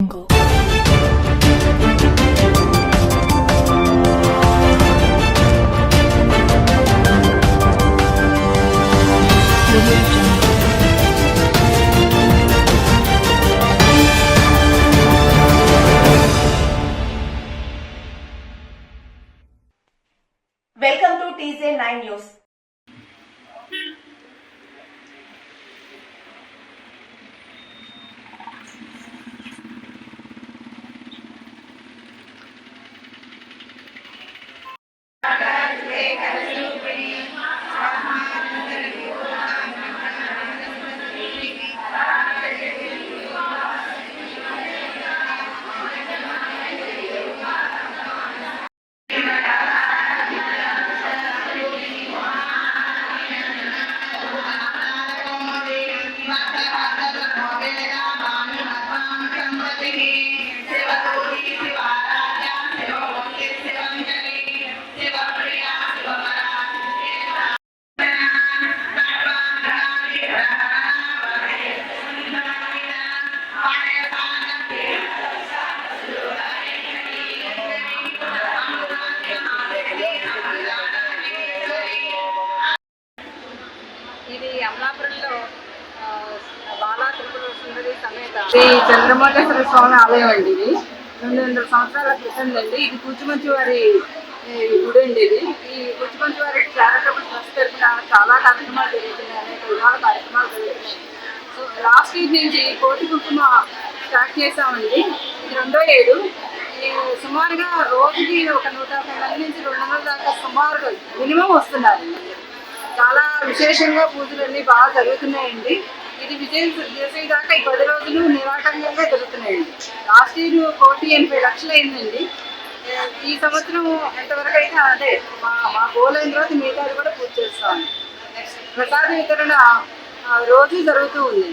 Jungle. Welcome to TJ9 News. ఇది అమలాపురంలో బాలా త్రిపుర సుందరి సమేత శ్రీ చంద్రమౌళేశ్వర స్వామి ఆలయం అండి. ఇది 200 సంవత్సరాల క్రితం అండి. ఇది కూచిమంచి వారి గుడి అండి. ఈ కూచిమంచి వారి చారిటబుల్ ట్రస్ట్ తరఫున చాలా కార్యక్రమాలు జరుగుతున్నాయి, అనేక విధాల కార్యక్రమాలు జరుగుతున్నాయి. సో లాస్ట్ ఇయర్ నుంచి కోటి కుంకుమ స్టార్ట్ చేసామండి. ఇది 2వ ఏడు. సుమారుగా రోజుకి ఒక 150 మంది నుంచి 200 దాకా సుమారుగా మినిమం వస్తున్నారు. చాలా విశేషంగా పూజలన్నీ బాగా జరుగుతున్నాయండి. ఇది విజయం చేసేదాకా ఈ 10 రోజులు నిరాటంకంగా జరుగుతున్నాయండి. లాస్ట్ ఇయర్ 1,80 లక్షలు అయిందండి. ఈ సంవత్సరం ఎంతవరకు అయితే అదే మా గోల్ అయిన తర్వాత మిగతాది కూడా పూజ చేస్తాము. ప్రసాద వితరణ రోజు జరుగుతూ ఉంది.